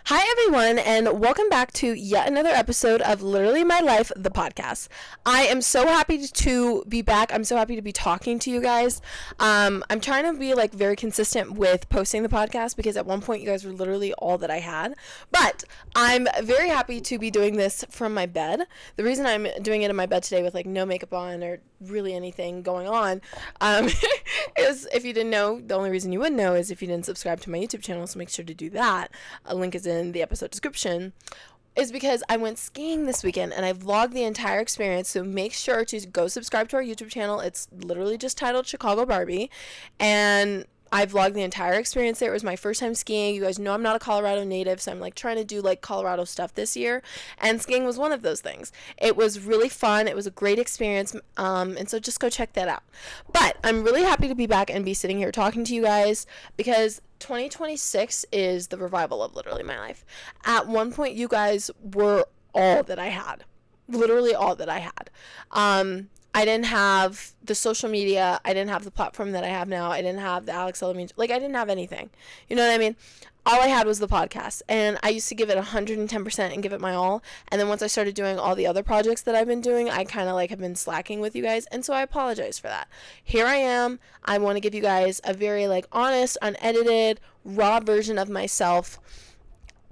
Hi, everyone, and welcome back to yet another episode of Literally My Life, the podcast. I am so happy to be back. I'm so happy to be talking to you guys. I'm trying to be very consistent with posting the podcast because at one point you guys were literally all that I had. But I'm very happy to be doing this from my bed. The reason I'm doing it in my bed today with no makeup on or really anything going on is, if you didn't know, the only reason you would know is if you didn't subscribe to my YouTube channel, so make sure to do that. A link is in the episode description, is because I went skiing this weekend and I vlogged the entire experience. So make sure to go subscribe to our YouTube channel. It's literally just titled Chicago Barbie, and I vlogged the entire experience there. It was my first time skiing. You guys know I'm not a Colorado native, so I'm trying to do Colorado stuff this year, and skiing was one of those things. It was really fun. It was a great experience, and so just go check that out. But I'm really happy to be back and be sitting here talking to you guys because 2026 is the revival of Literally My Life. At one point, you guys were all that I had. Literally all that I had. I didn't have the social media. I didn't have the platform that I have now. I didn't have the Alex Element. I didn't have anything. You know what I mean? All I had was the podcast. And I used to give it 110% and give it my all. And then once I started doing all the other projects that I've been doing, I kind of have been slacking with you guys. And so I apologize for that. Here I am. I want to give you guys a very honest, unedited, raw version of myself.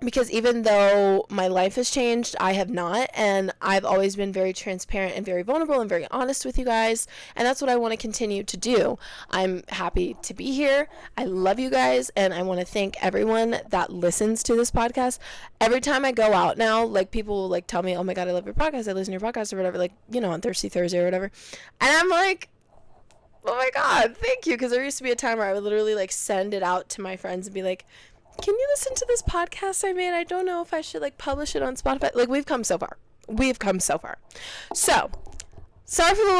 Because even though my life has changed, I have not, and I've always been very transparent and very vulnerable and very honest with you guys, and that's what I want to continue to do. I'm happy to be here. I love you guys, and I want to thank everyone that listens to this podcast. Every time I go out now, people will tell me, "Oh my God, I love your podcast. I listen to your podcast," or whatever, on Thirsty Thursday or whatever, and I'm like, "Oh my God, thank you," because there used to be a time where I would literally send it out to my friends and be like, "Can you listen to this podcast I made? I don't know if I should publish it on Spotify." We've come so far. So, sorry for the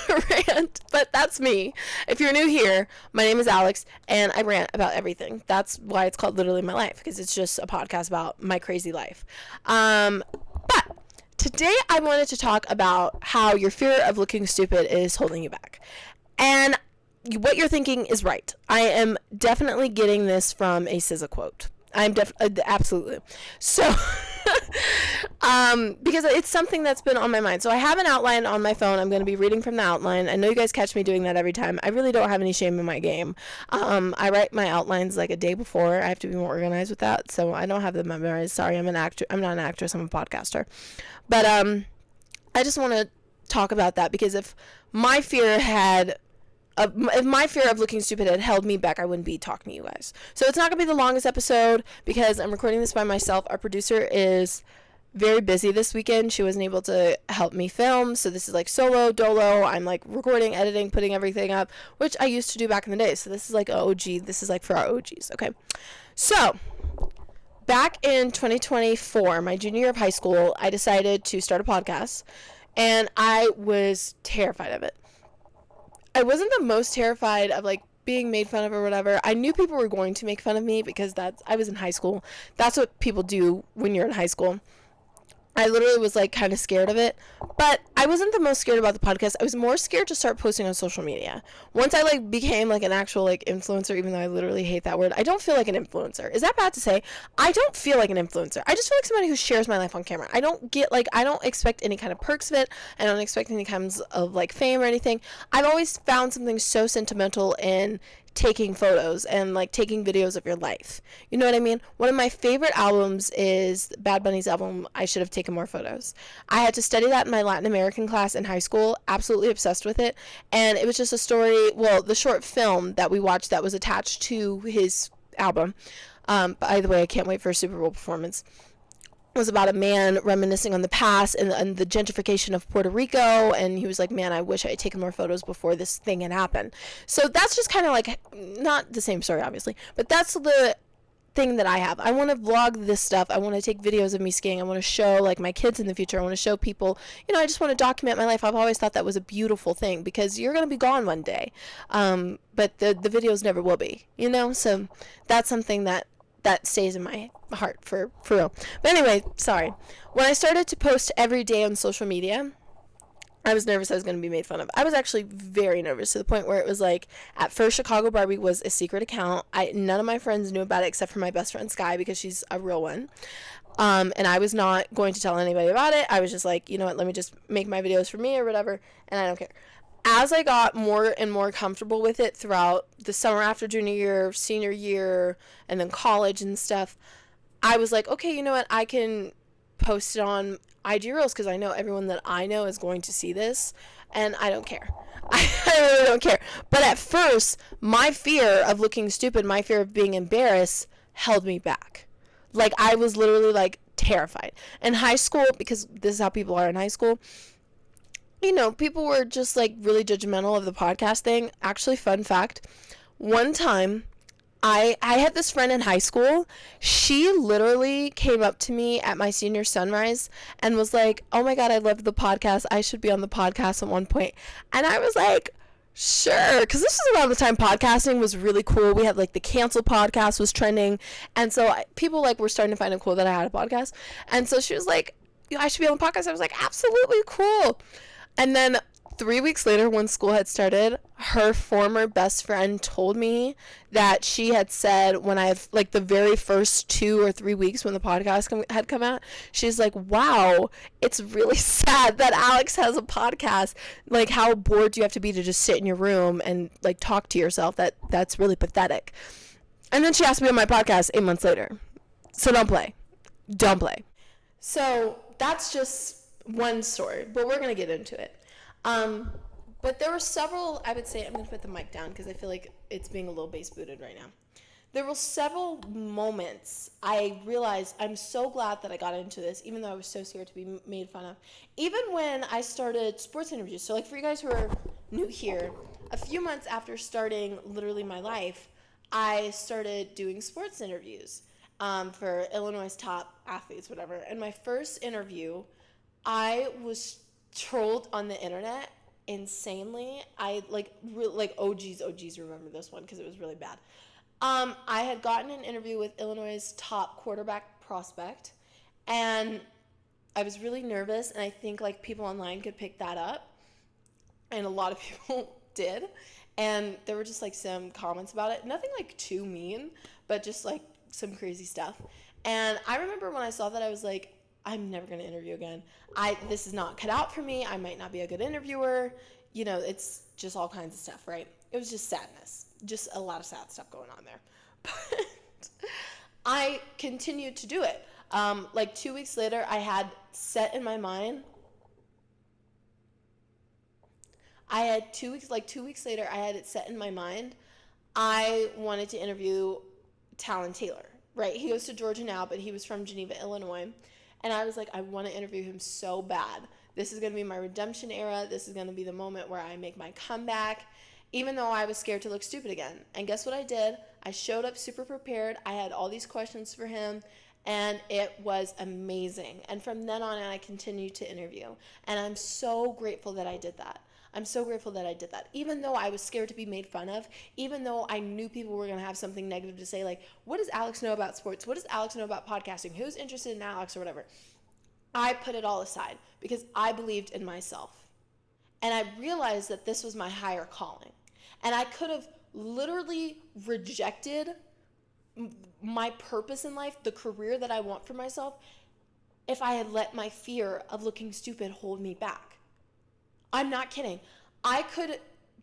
little rant, but that's me. If you're new here, my name is Alex, and I rant about everything. That's why it's called Literally My Life, because it's just a podcast about my crazy life. But today I wanted to talk about how your fear of looking stupid is holding you back. And what you're thinking is right. I am definitely getting this from a SZA quote. Absolutely. So, because it's something that's been on my mind. So I have an outline on my phone. I'm going to be reading from the outline. I know you guys catch me doing that every time. I really don't have any shame in my game. I write my outlines a day before. I have to be more organized with that. So I don't have them memorized. Sorry, I'm not an actress. I'm a podcaster. But I just want to talk about that because if my fear of looking stupid had held me back, I wouldn't be talking to you guys. So it's not going to be the longest episode because I'm recording this by myself. Our producer is very busy this weekend. She wasn't able to help me film. So this is solo, dolo. I'm recording, editing, putting everything up, which I used to do back in the day. So this is an OG. This is for our OGs. Okay. So back in 2024, my junior year of high school, I decided to start a podcast and I was terrified of it. I wasn't the most terrified of being made fun of or whatever. I knew people were going to make fun of me because I was in high school. That's what people do when you're in high school. I literally was kind of scared of it, but I wasn't the most scared about the podcast. I was more scared to start posting on social media. Once I became an actual influencer, even though I literally hate that word. I don't feel like an influencer. Is that bad to say? I don't feel like an influencer. I just feel like somebody who shares my life on camera. I don't get I don't expect any kind of perks of it. I don't expect any kinds of fame or anything. I've always found something so sentimental in taking photos and taking videos of your life. You know what I mean? One of my favorite albums is Bad Bunny's album, I Should Have Taken More Photos. I had to study that in my Latin American class in high school, absolutely obsessed with it. And it was just a story, the short film that we watched that was attached to his album. By the way, I can't wait for a Super Bowl performance. Was about a man reminiscing on the past and the gentrification of Puerto Rico, and he was like, man, I wish I had taken more photos before this thing had happened. So that's just kind of not the same story, obviously, but that's the thing that I have. I want to vlog this stuff. I want to take videos of me skiing. I want to show my kids in the future. I want to show people, I just want to document my life. I've always thought that was a beautiful thing because you're going to be gone one day, but the videos never will be, so that's something that stays in my heart for real. But anyway, sorry. When I started to post every day on social media, I was nervous I was going to be made fun of. I was actually very nervous to the point where it was like, at first, Chicago Barbie was a secret account. None of my friends knew about it except for my best friend Sky, because she's a real one. And I was not going to tell anybody about it. I was just like, you know what, let me just make my videos for me or whatever, and I don't care. As I got more and more comfortable with it throughout the summer after junior year, senior year, and then college and stuff, I was like, okay, you know what, I can post it on IG Reels because I know everyone that I know is going to see this, and I don't care. I really don't care. But at first, my fear of looking stupid, my fear of being embarrassed, held me back. Like, I was literally, like, terrified. In high school, because this is how people are in high school, you know, people were just, like, really judgmental of the podcast thing. Actually, fun fact, one time, I had this friend in high school. She literally came up to me at my senior sunrise and was like, oh my God, I love the podcast. I should be on the podcast at one point. And I was like, sure, because this was around the time podcasting was really cool. We had like the cancel podcast was trending, and so people like were starting to find it cool that I had a podcast. And so she was like, I should be on the podcast. I was like, absolutely, cool. And then 3 weeks later, when school had started, her former best friend told me that she had said, when I had, like, the very first 2 or 3 weeks when the podcast had come out, she's like, wow, it's really sad that Alex has a podcast. Like, how bored do you have to be to just sit in your room and, like, talk to yourself? That's really pathetic. And then she asked me on my podcast 8 months later. So don't play. Don't play. So that's just one story, but we're going to get into it. But there were several, I would say, I'm going to put the mic down because I feel like it's being a little bass booted right now. There were several moments I realized I'm so glad that I got into this, even though I was so scared to be made fun of. Even when I started sports interviews. So, like, for you guys who are new here, a few months after starting Literally My Life, I started doing sports interviews for Illinois' top athletes, whatever. And my first interview, I was trolled on the internet insanely. I like OGs remember this one because it was really bad. I had gotten an interview with Illinois' top quarterback prospect, and I was really nervous, and I think like people online could pick that up, and a lot of people did, and there were just like some comments about it, nothing like too mean, but just like some crazy stuff. And I remember when I saw that, I was like, I'm never going to interview again. This is not cut out for me. I might not be a good interviewer. You know, it's just all kinds of stuff, right? It was just sadness. Just a lot of sad stuff going on there. But I continued to do it. Like 2 weeks later, I had set in my mind. Two weeks later, I had it set in my mind. I wanted to interview Talon Taylor, right? He goes to Georgia now, but he was from Geneva, Illinois. And I was like, I want to interview him so bad. This is going to be my redemption era. This is going to be the moment where I make my comeback, even though I was scared to look stupid again. And guess what I did? I showed up super prepared. I had all these questions for him, and it was amazing. And from then on, I continued to interview. And I'm so grateful that I did that. I'm so grateful that I did that. Even though I was scared to be made fun of, even though I knew people were going to have something negative to say, like, what does Alex know about sports? What does Alex know about podcasting? Who's interested in Alex or whatever? I put it all aside because I believed in myself. And I realized that this was my higher calling. And I could have literally rejected my purpose in life, the career that I want for myself, if I had let my fear of looking stupid hold me back. I'm not kidding. I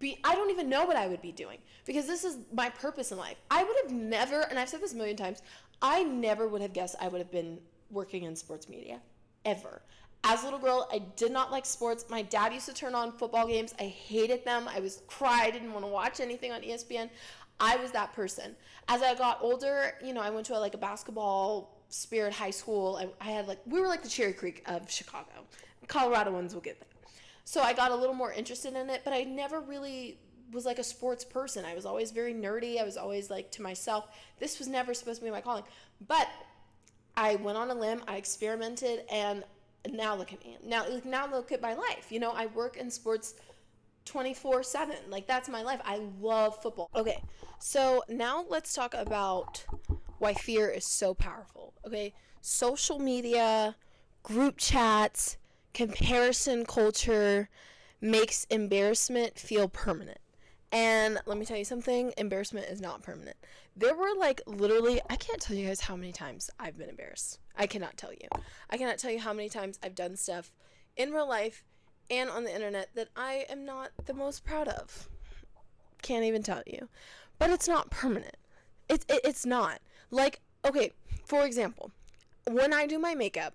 don't even know what I would be doing because this is my purpose in life. I would have never, and I've said this a million times, I never would have guessed I would have been working in sports media, ever. As a little girl, I did not like sports. My dad used to turn on football games. I hated them. I didn't want to watch anything on ESPN. I was that person. As I got older, you know, I went to a basketball spirit high school. We were like the Cherry Creek of Chicago. Coloradoans will get that. So I got a little more interested in it, but I never really was like a sports person. I was always very nerdy. I was always like to myself, this was never supposed to be my calling. But I went on a limb, I experimented, and now look at me. Now look at my life. You know, I work in sports 24/7. Like, that's my life. I love football. Okay, so now let's talk about why fear is so powerful. Okay, social media, group chats, comparison culture, makes embarrassment feel permanent. And let me tell you something, embarrassment is not permanent. There were like literally, I can't tell you guys how many times I've been embarrassed. I cannot tell you. I cannot tell you how many times I've done stuff in real life and on the internet that I am not the most proud of. Can't even tell you. But it's not permanent. It's not. Like, okay, for example, when I do my makeup,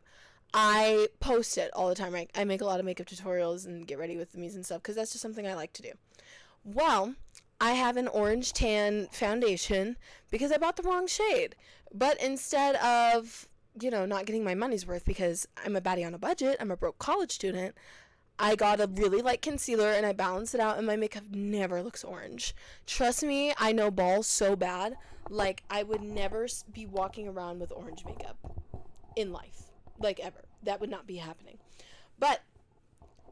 I post it all the time. I make a lot of makeup tutorials and get ready with the mise and stuff because that's just something I like to do. Well, I have an orange tan foundation because I bought the wrong shade. But instead of, not getting my money's worth because I'm a baddie on a budget, I'm a broke college student, I got a really light concealer and I balanced it out and my makeup never looks orange. Trust me, I know balls so bad. Like, I would never be walking around with orange makeup in life. Like, ever. That would not be happening. But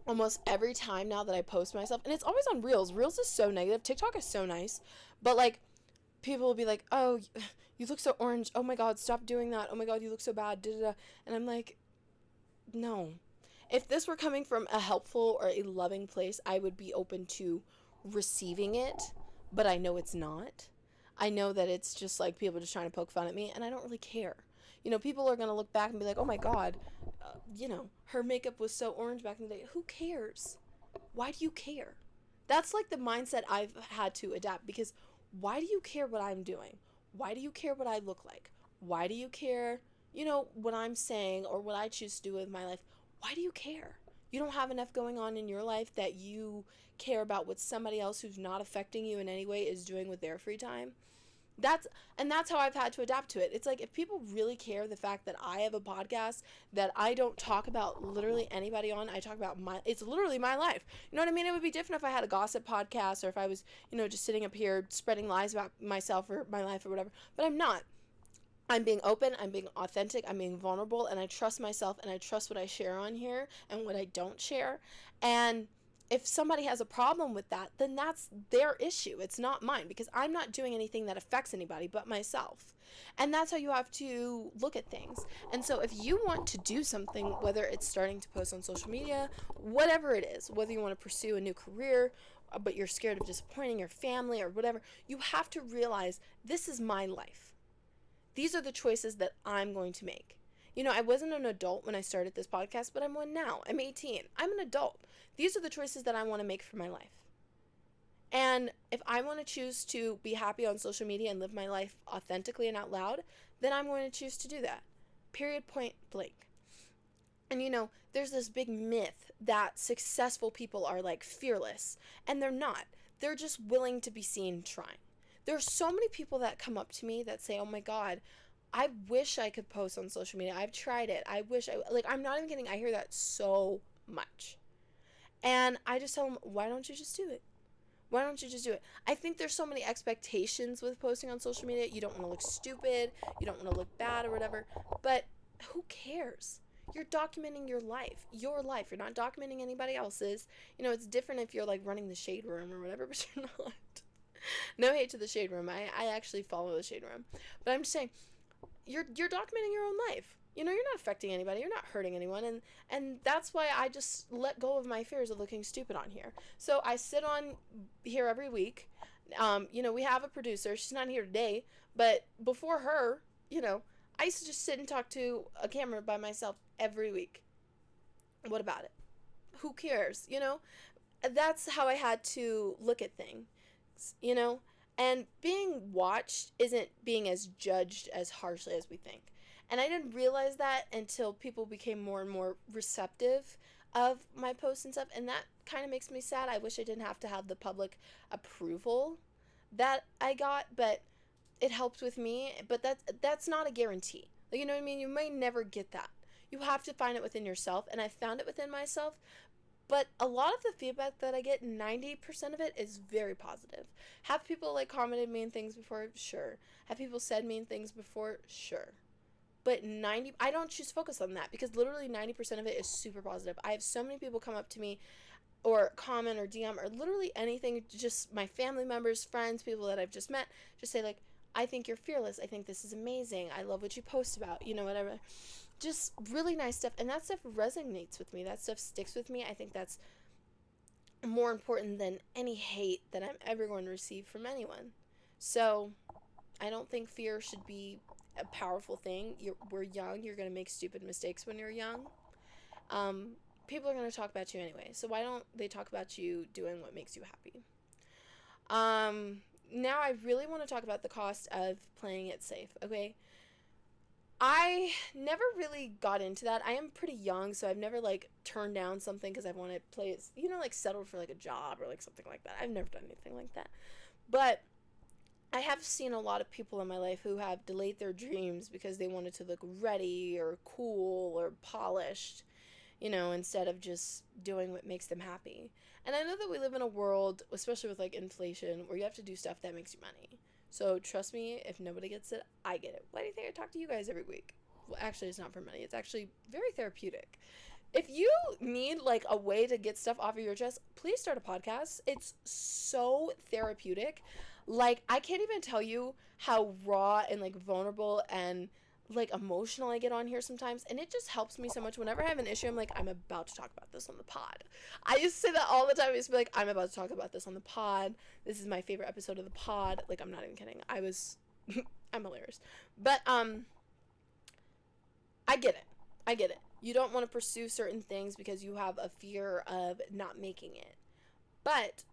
almost every time now that I post myself, and it's always on Reels. Reels is so negative. TikTok is so nice. But, like, people will be like, oh, you look so orange. Oh, my God, stop doing that. Oh, my God, you look so bad. Da-da-da. And I'm like, no. If this were coming from a helpful or a loving place, I would be open to receiving it. But I know it's not. I know that it's just, like, people just trying to poke fun at me, and I don't really care. People are going to look back and be like, oh my God, her makeup was so orange back in the day. Who cares? Why do you care? That's like the mindset I've had to adapt, because why do you care what I'm doing? Why do you care what I look like? Why do you care, what I'm saying or what I choose to do with my life? Why do you care? You don't have enough going on in your life that you care about what somebody else who's not affecting you in any way is doing with their free time? That's how I've had to adapt to it. It's like, if people really care the fact that I have a podcast that I don't talk about literally anybody on, I talk about it's literally my life. You know what I mean? It would be different if I had a gossip podcast or if I was, just sitting up here spreading lies about myself or my life or whatever. But I'm not. I'm being open, I'm being authentic, I'm being vulnerable, and I trust myself and I trust what I share on here and what I don't share. And if somebody has a problem with that, then that's their issue. It's not mine, because I'm not doing anything that affects anybody but myself. And that's how you have to look at things. And so if you want to do something, whether it's starting to post on social media, whatever it is, whether you want to pursue a new career, but you're scared of disappointing your family or whatever, you have to realize, this is my life. These are the choices that I'm going to make. I wasn't an adult when I started this podcast, but I'm one now. I'm 18. I'm an adult. These are the choices that I want to make for my life. And if I want to choose to be happy on social media and live my life authentically and out loud, then I'm going to choose to do that. Period, point blank. And there's this big myth that successful people are like fearless, and they're not. They're just willing to be seen trying. There are so many people that come up to me that say, oh my God, I wish I could post on social media. I've tried it. I'm not even kidding. I hear that so much. And I just tell them, why don't you just do it? Why don't you just do it? I think there's so many expectations with posting on social media. You don't want to look stupid. You don't want to look bad or whatever. But who cares? You're documenting your life. Your life. You're not documenting anybody else's. It's different if you're like running the shade room or whatever, but you're not. No hate to the shade room. I actually follow the shade room. But I'm just saying, you're documenting your own life. You're not affecting anybody. You're not hurting anyone. And that's why I just let go of my fears of looking stupid on here. So I sit on here every week. We have a producer. She's not here today. But before her, I used to just sit and talk to a camera by myself every week. What about it? Who cares? That's how I had to look at things. And being watched isn't being as judged as harshly as we think. And I didn't realize that until people became more and more receptive of my posts and stuff. And that kind of makes me sad. I wish I didn't have to have the public approval that I got, but it helped with me. But that's not a guarantee. You know what I mean? You may never get that. You have to find it within yourself. And I found it within myself. But a lot of the feedback that I get, 90% of it is very positive. Have people commented mean things before? Sure. Have people said mean things before? Sure. But I don't choose to focus on that, because literally 90% of it is super positive. I have so many people come up to me or comment or DM or literally anything, just my family members, friends, people that I've just met, just say I think you're fearless. I think this is amazing. I love what you post about, whatever. Just really nice stuff. And that stuff resonates with me. That stuff sticks with me. I think that's more important than any hate that I'm ever going to receive from anyone. So I don't think fear should be a powerful thing. We're young. You're going to make stupid mistakes when you're young. Um, People are going to talk about you anyway. So why don't they talk about you doing what makes you happy? Now I really want to talk about the cost of playing it safe, okay? I never really got into that. I am pretty young, so I've never, like, turned down something because I want to play it, like, settled for, like, a job or, like, something like that. I've never done anything like that. But I have seen a lot of people in my life who have delayed their dreams because they wanted to look ready or cool or polished, instead of just doing what makes them happy. And I know that we live in a world, especially with, like, inflation, where you have to do stuff that makes you money. So trust me, if nobody gets it, I get it. Why do you think I talk to you guys every week? Well, actually, it's not for money. It's actually very therapeutic. If you need, like, a way to get stuff off of your chest, please start a podcast. It's so therapeutic. Like, I can't even tell you how raw and, like, vulnerable and, like, emotional I get on here sometimes, and it just helps me so much. Whenever I have an issue, I'm like, I'm about to talk about this on the pod. I used to say that all the time. I used to be like, I'm about to talk about this on the pod. This is my favorite episode of the pod. Like, I'm not even kidding. I'm hilarious. But I get it. You don't want to pursue certain things because you have a fear of not making it. But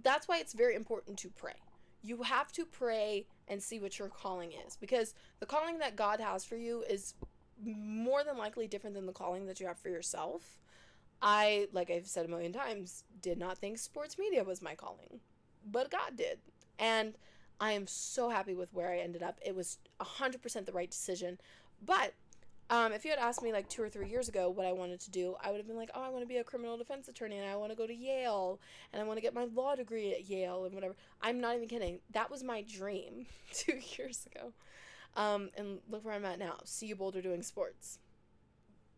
that's why it's very important to pray. You have to pray and see what your calling is, because the calling that God has for you is more than likely different than the calling that you have for yourself. Like I've said a million times, did not think sports media was my calling, but God did. And I am so happy with where I ended up. It was 100% the right decision. But if you had asked me like 2 or 3 years ago what I wanted to do, I would have been like, oh, I want to be a criminal defense attorney, and I want to go to Yale, and I want to get my law degree at Yale, and whatever. I'm not even kidding. That was my dream 2 years ago. And look where I'm at now. See you, Boulder, doing sports.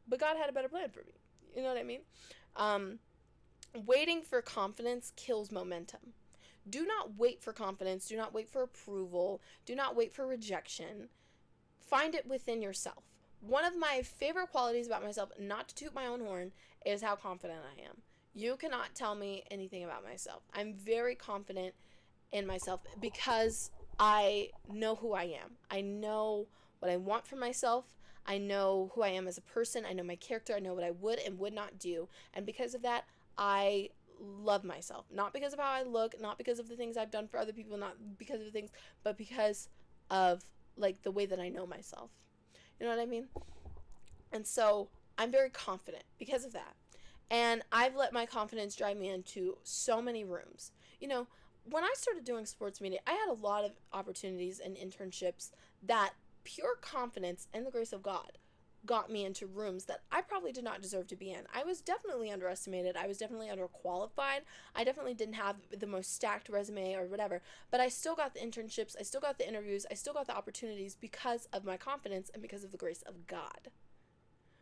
But God had a better plan for me. You know what I mean? Waiting for confidence kills momentum. Do not wait for confidence. Do not wait for approval. Do not wait for rejection. Find it within yourself. One of my favorite qualities about myself, not to toot my own horn, is how confident I am. You cannot tell me anything about myself. I'm very confident in myself because I know who I am. I know what I want for myself. I know who I am as a person. I know my character. I know what I would and would not do. And because of that, I love myself. Not because of how I look, not because of the things I've done for other people, not because of the things, but because of, like, the way that I know myself. You know what I mean? And so I'm very confident because of that. And I've let my confidence drive me into so many rooms. When I started doing sports media, I had a lot of opportunities and internships that pure confidence and the grace of God got me into rooms that I probably did not deserve to be in. I was definitely underestimated. I was definitely underqualified. I definitely didn't have the most stacked resume or whatever, but I still got the internships. I still got the interviews. I still got the opportunities because of my confidence and because of the grace of God.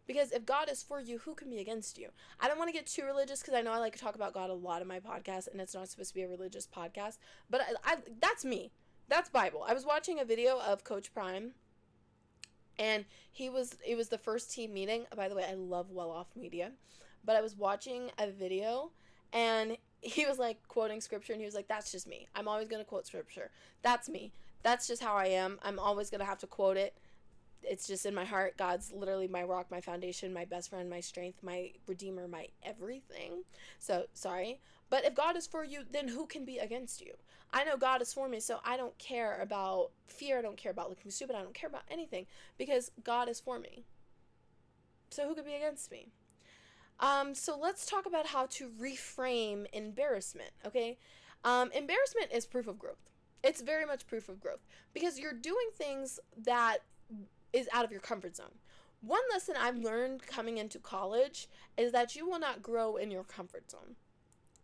Because if God is for you, who can be against you? I don't want to get too religious because I know I like to talk about God a lot in my podcast, and it's not supposed to be a religious podcast, but I that's me. That's Bible. I was watching a video of Coach Prime, and it was the first team meeting. By the way, I love well-off media. But I was watching a video, and he was, like, quoting scripture, and he was like, that's just me. I'm always going to quote scripture. That's me. That's just how I am. I'm always going to have to quote it. It's just in my heart. God's literally my rock, my foundation, my best friend, my strength, my redeemer, my everything. So, sorry. But if God is for you, then who can be against you? I know God is for me, so I don't care about fear. I don't care about looking stupid. I don't care about anything because God is for me. So who could be against me? So let's talk about how to reframe embarrassment, okay? Embarrassment is proof of growth. It's very much proof of growth because you're doing things that is out of your comfort zone. One lesson I've learned coming into college is that you will not grow in your comfort zone.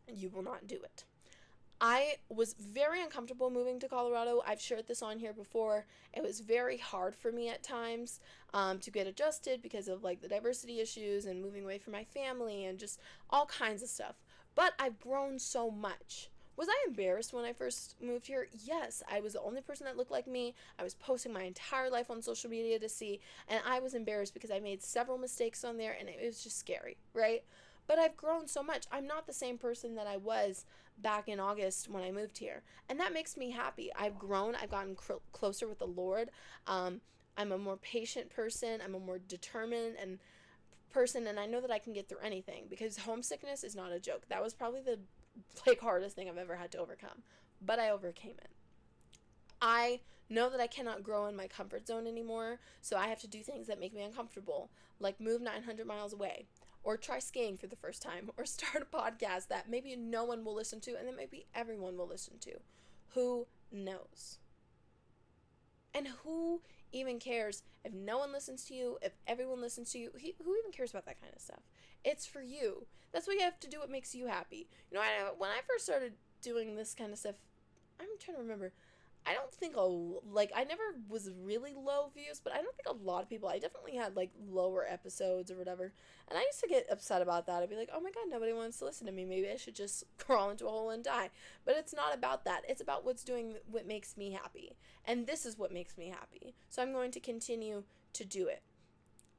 You will not do it. I was very uncomfortable moving to Colorado. I've shared this on here before. It was very hard for me at times to get adjusted because of, like, the diversity issues and moving away from my family and just all kinds of stuff. But I've grown so much. Was I embarrassed when I first moved here? Yes, I was the only person that looked like me. I was posting my entire life on social media to see, and I was embarrassed because I made several mistakes on there, and it was just scary, right? But I've grown so much. I'm not the same person that I was back in August when I moved here. And that makes me happy. I've grown. I've gotten closer with the Lord. I'm a more patient person. I'm a more determined and person, and I know that I can get through anything, because homesickness is not a joke. That was probably the hardest thing I've ever had to overcome, but I overcame it. I know that I cannot grow in my comfort zone anymore, so I have to do things that make me uncomfortable, like move 900 miles away, or try skiing for the first time, or start a podcast that maybe no one will listen to and then maybe everyone will listen to. Who knows? And who even cares if no one listens to you, if everyone listens to you? Who even cares about that kind of stuff? It's for you. That's what you have to do, what makes you happy. When I first started doing this kind of stuff, I'm trying to remember. I don't think I never was really low views, but I don't think a lot of people, I definitely had like lower episodes or whatever. And I used to get upset about that. I'd be like, oh my God, nobody wants to listen to me. Maybe I should just crawl into a hole and die. But it's not about that. It's about what makes me happy. And this is what makes me happy. So I'm going to continue to do it.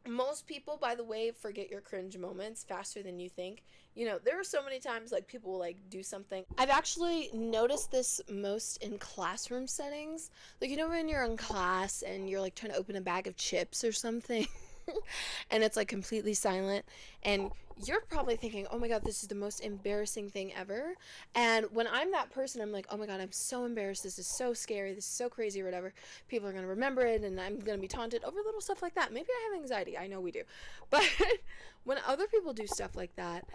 Most people, by the way, forget your cringe moments faster than you think. There are so many times like people will like do something. I've actually noticed this most in classroom settings. Like, when you're in class and you're like trying to open a bag of chips or something and it's like completely silent, and you're probably thinking, oh my God, this is the most embarrassing thing ever. And when I'm that person, I'm like, oh my God, I'm so embarrassed. This is so scary. This is so crazy or whatever. People are going to remember it and I'm going to be taunted over little stuff like that. Maybe I have anxiety. I know we do. But when other people do stuff like that,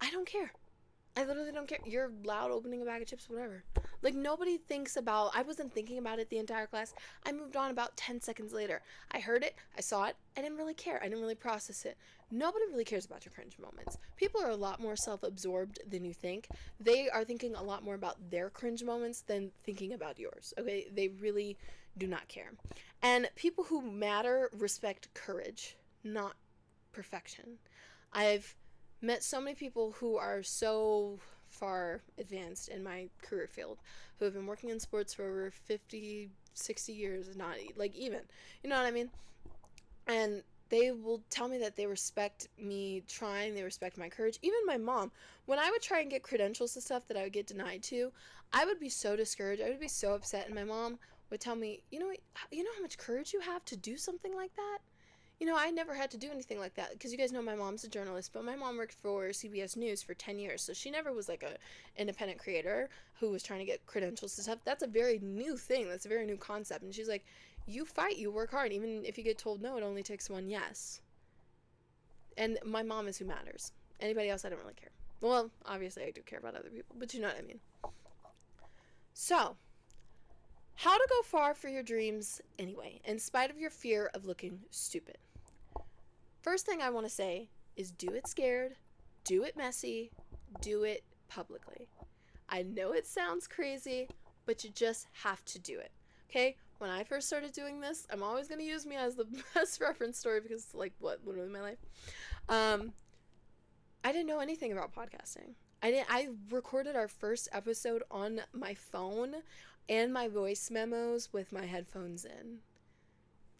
I don't care. I literally don't care. You're loud opening a bag of chips, whatever. Like, nobody thinks about, I wasn't thinking about it the entire class. I moved on about 10 seconds later. I heard it. I saw it. I didn't really care. I didn't really process it. Nobody really cares about your cringe moments. People are a lot more self-absorbed than you think. They are thinking a lot more about their cringe moments than thinking about yours. Okay? They really do not care. And people who matter respect courage, not perfection. I've met so many people who are so far advanced in my career field, who have been working in sports for over 50, 60 years, not like even, you know what I mean? And they will tell me that they respect me trying, they respect my courage. Even my mom, when I would try and get credentials to stuff that I would get denied to, I would be so discouraged, I would be so upset, and my mom would tell me, you know how much courage you have to do something like that? I never had to do anything like that, because you guys know my mom's a journalist, but my mom worked for CBS News for 10 years, so she never was like a independent creator who was trying to get credentials and stuff. That's a very new thing. That's a very new concept. And she's like, you fight, you work hard. Even if you get told no, it only takes one yes. And my mom is who matters. Anybody else, I don't really care. Well, obviously I do care about other people, but you know what I mean. So, how to go far for your dreams anyway, in spite of your fear of looking stupid. First thing I want to say is do it scared, do it messy, do it publicly. I know it sounds crazy, but you just have to do it. Okay? When I first started doing this, I'm always going to use me as the best reference story because it's like, literally my life. I didn't know anything about podcasting. I recorded our first episode on my phone and my voice memos with my headphones in.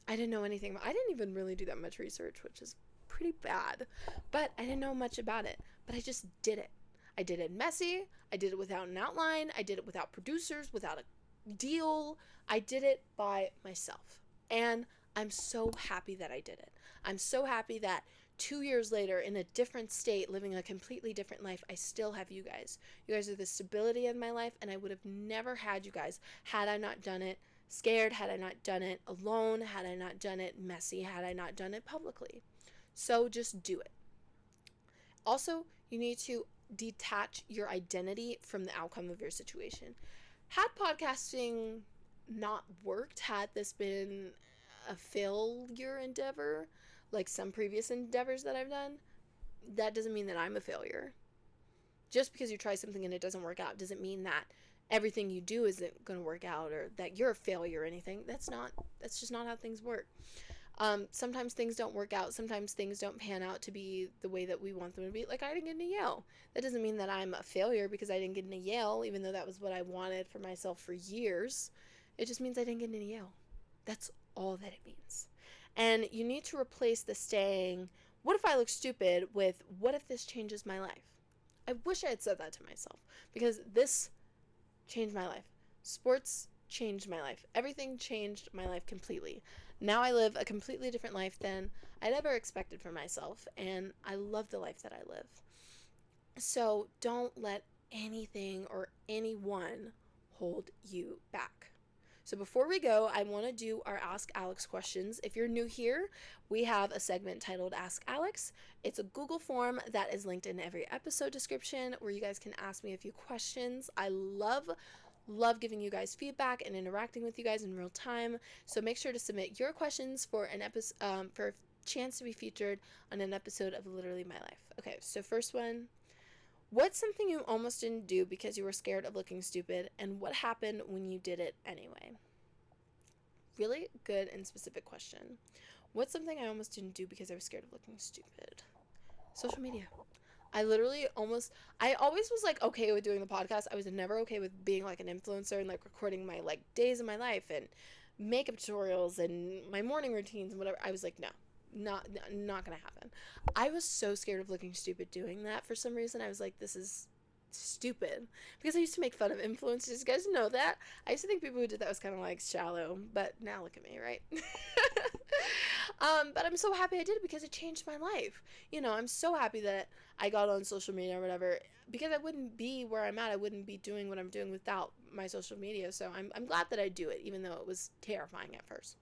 I didn't know anything about, I didn't even really do that much research, which is pretty bad, but I didn't know much about it, but I just did it. I did it messy. I did it without an outline. I did it without producers, without a deal. I did it by myself. And I'm so happy that I did it. I'm so happy that 2 years later, in a different state, living a completely different life, I still have you guys. You guys are the stability in my life, and I would have never had you guys had I not done it scared, had I not done it alone, had I not done it messy, had I not done it publicly. So just do it. Also, you need to detach your identity from the outcome of your situation. Had podcasting not worked, had this been a failure endeavor, like some previous endeavors that I've done, that doesn't mean that I'm a failure. Just because you try something and it doesn't work out doesn't mean that everything you do isn't going to work out or that you're a failure or anything. That's just not how things work. Sometimes things don't work out. Sometimes things don't pan out to be the way that we want them to be. Like, I didn't get into Yale. That doesn't mean that I'm a failure because I didn't get into Yale, even though that was what I wanted for myself for years. It just means I didn't get into Yale. That's all that it means. And you need to replace the saying, what if I look stupid with what if this changes my life? I wish I had said that to myself, because this changed my life. Sports changed my life. Everything changed my life completely. Now I live a completely different life than I'd ever expected for myself, and I love the life that I live. So don't let anything or anyone hold you back. So before we go, I want to do our Ask Alex questions. If you're new here, we have a segment titled Ask Alex. It's a Google form that is linked in every episode description where you guys can ask me a few questions. I love giving you guys feedback and interacting with you guys in real time. So make sure to submit your questions for an episode, for a chance to be featured on an episode of Literally My Life. Okay, so first one. What's something you almost didn't do because you were scared of looking stupid, and what happened when you did it anyway? Really good and specific question. What's something I almost didn't do because I was scared of looking stupid? Social media. I always was like okay with doing the podcast. I was never okay with being like an influencer and like recording my like days of my life and makeup tutorials and my morning routines and whatever. I was like, no, not gonna happen. I was so scared of looking stupid doing that for some reason. I was like, this is stupid, because I used to make fun of influencers. You guys know that? I used to think people who did that was kind of like shallow, but now look at me, right? But I'm so happy I did it because it changed my life. I'm so happy that I got on social media or whatever, because I wouldn't be where I'm at. I wouldn't be doing what I'm doing without my social media. So I'm glad that I do it, even though it was terrifying at first.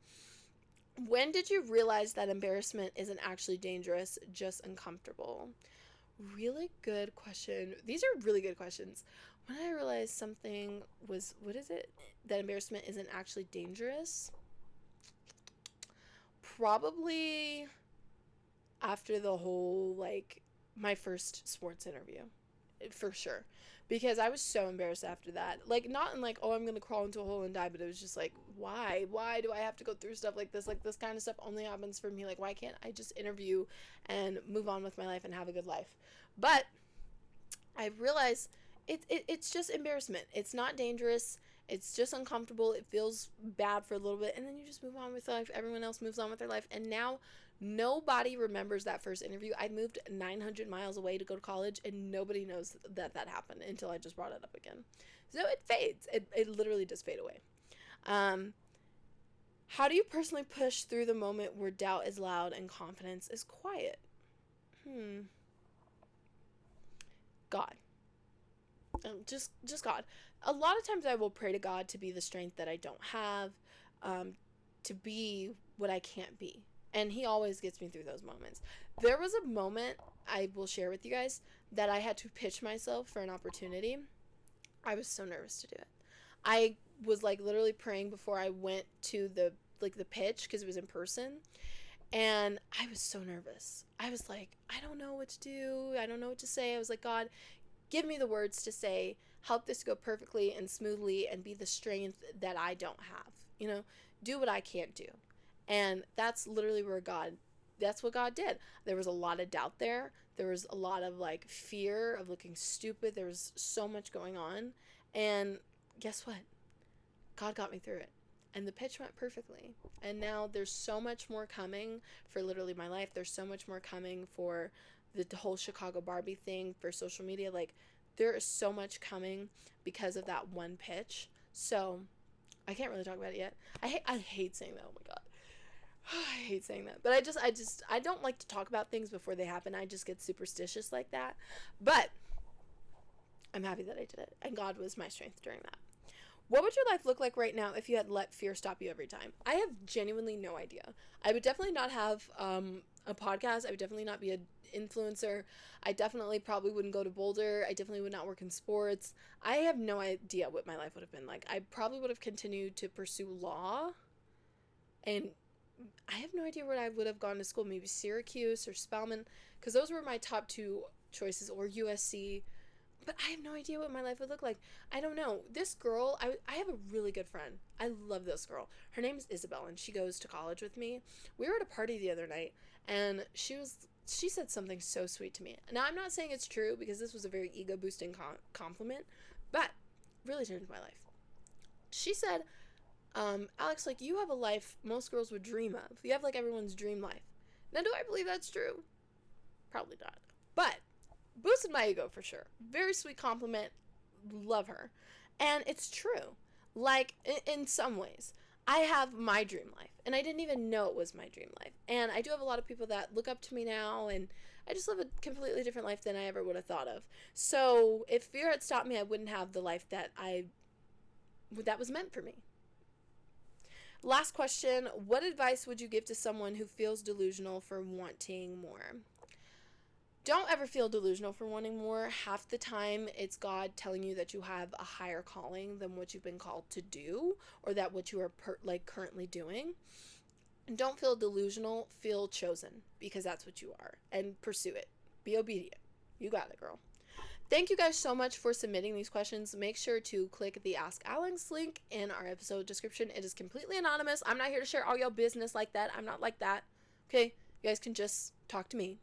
When did you realize that embarrassment isn't actually dangerous, just uncomfortable? Really good question. These are really good questions. When I realized something was, that embarrassment isn't actually dangerous? Probably after the whole, like, my first sports interview. For sure, because I was so embarrassed after that. Like, not in like, oh, I'm gonna crawl into a hole and die, but it was just like, why do I have to go through stuff like this? Like, this kind of stuff only happens for me. Like, why can't I just interview and move on with my life and have a good life? But I realized it's just embarrassment. It's not dangerous. It's just uncomfortable. It feels bad for a little bit, and then you just move on with life. Everyone else moves on with their life, and now nobody remembers that first interview. I moved 900 miles away to go to college, and nobody knows that happened until I just brought it up again. So it fades. It literally does fade away. How do you personally push through the moment where doubt is loud and confidence is quiet? God. Just God. A lot of times I will pray to God to be the strength that I don't have, to be what I can't be. And he always gets me through those moments. There was a moment I will share with you guys that I had to pitch myself for an opportunity. I was so nervous to do it. I was like literally praying before I went to the pitch, because it was in person. And I was so nervous. I was like, I don't know what to do. I don't know what to say. I was like, God, give me the words to say, help this go perfectly and smoothly and be the strength that I don't have. Do what I can't do. And that's literally that's what God did. There was a lot of doubt there. There was a lot of like fear of looking stupid. There was so much going on. And guess what? God got me through it. And the pitch went perfectly. And now there's so much more coming for Literally My Life. There's so much more coming for the whole Chicago Barbie thing, for social media. Like, there is so much coming because of that one pitch. So I can't really talk about it yet. I hate saying that. Oh my God. I hate saying that. But I don't like to talk about things before they happen. I just get superstitious like that. But I'm happy that I did it. And God was my strength during that. What would your life look like right now if you had let fear stop you every time? I have genuinely no idea. I would definitely not have a podcast. I would definitely not be an influencer. I definitely probably wouldn't go to Boulder. I definitely would not work in sports. I have no idea what my life would have been like. I probably would have continued to pursue law. And I have no idea where I would have gone to school. Maybe Syracuse or Spelman, because those were my top two choices, or USC. But I have no idea what my life would look like. I don't know. This girl, I have a really good friend. I love this girl. Her name is Isabel, and she goes to college with me. We were at a party the other night, and she said something so sweet to me. Now, I'm not saying it's true, because this was a very ego-boosting compliment, but really changed my life. She said, Alex, like, you have a life most girls would dream of. You have, like, everyone's dream life. Now, do I believe that's true? Probably not. But boosted my ego for sure. Very sweet compliment. Love her. And it's true. Like, in some ways, I have my dream life, and I didn't even know it was my dream life. And I do have a lot of people that look up to me now, and I just live a completely different life than I ever would have thought of. So if fear had stopped me, I wouldn't have the life that was meant for me. Last question. What advice would you give to someone who feels delusional for wanting more? Don't ever feel delusional for wanting more. Half the time, it's God telling you that you have a higher calling than what you've been called to do, or that what you are currently doing. And don't feel delusional. Feel chosen, because that's what you are, and pursue it. Be obedient. You got it, girl. Thank you guys so much for submitting these questions. Make sure to click the Ask Alex link in our episode description. It is completely anonymous. I'm not here to share all your business like that. I'm not like that. Okay? You guys can just talk to me.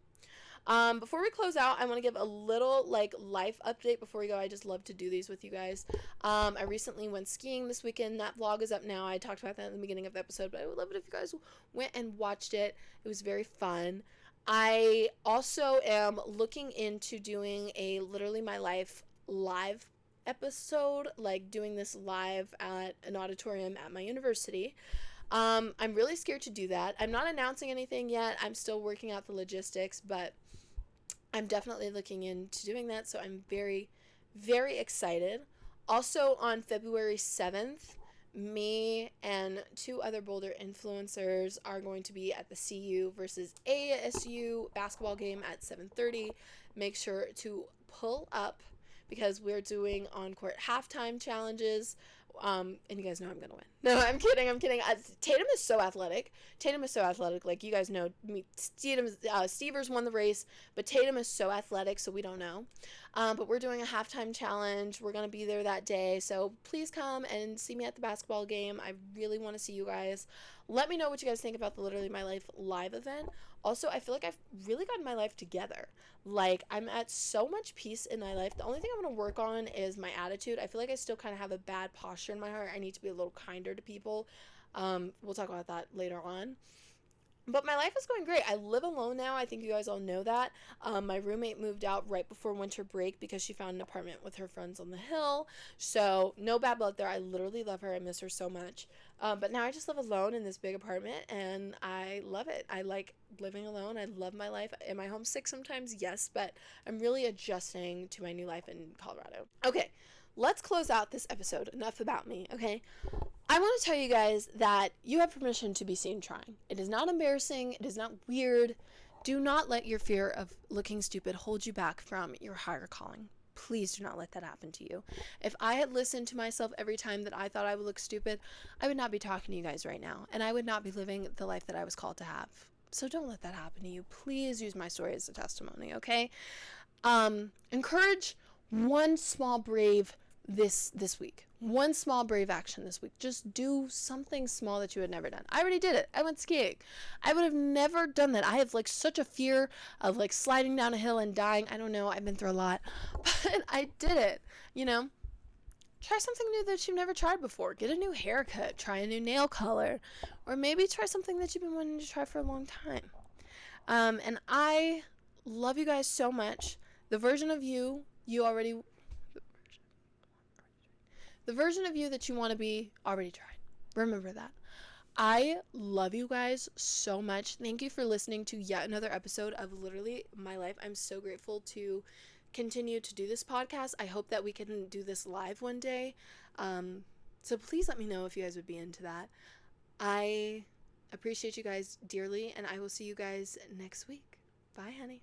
Before we close out, I want to give a little life update before we go. I just love to do these with you guys. I recently went skiing this weekend. That vlog is up now. I talked about that in the beginning of the episode, but I would love it if you guys went and watched it. It was very fun. I also am looking into doing a Literally My Life live episode, like doing this live at an auditorium at my university. I'm really scared to do that. I'm not announcing anything yet. I'm still working out the logistics, but I'm definitely looking into doing that, so I'm very, very excited. Also, on February 7th, me and 2 other Boulder influencers are going to be at the CU versus ASU basketball game at 7:30. Make sure to pull up, because we're doing on-court halftime challenges, and you guys know I'm gonna win. No, I'm kidding. Tatum is so athletic. Like, you guys know me. Stevers won the race, but Tatum is so athletic, so we don't know. But we're doing a halftime challenge. We're gonna be there that day, so please come and see me at the basketball game. I really want to see you guys. Let me know what you guys think about the Literally My Life live event. Also, I feel like I've really gotten my life together. Like, I'm at so much peace in my life. The only thing I'm going to work on is my attitude. I feel like I still kind of have a bad posture in my heart. I need to be a little kinder to people. We'll talk about that later on. But my life is going great. I live alone now. I think you guys all know that. My roommate moved out right before winter break because she found an apartment with her friends on the hill. So no bad blood there. I literally love her. I miss her so much. But now I just live alone in this big apartment, and I love it. I like living alone. I love my life. Am I homesick sometimes? Yes, but I'm really adjusting to my new life in Colorado. Okay, let's close out this episode. Enough about me, okay? I want to tell you guys that you have permission to be seen trying. It is not embarrassing. It is not weird. Do not let your fear of looking stupid hold you back from your higher calling. Please do not let that happen to you. If I had listened to myself every time that I thought I would look stupid, I would not be talking to you guys right now, and I would not be living the life that I was called to have. So don't let that happen to you. Please use my story as a testimony, okay? Encourage one small brave this week. One small brave action this week. Just do something small that you had never done. I already did it. I went skiing. I would have never done that. I have such a fear of sliding down a hill and dying. I don't know. I've been through a lot, but I did it. Try something new that you've never tried before. Get a new haircut. Try a new nail color, or maybe try something that you've been wanting to try for a long time. And I love you guys so much. The version of you that you want to be already tried. Remember that. I love you guys so much. Thank you for listening to yet another episode of Literally My Life. I'm so grateful to continue to do this podcast. I hope that we can do this live one day. So please let me know if you guys would be into that. I appreciate you guys dearly, and I will see you guys next week. Bye, honey.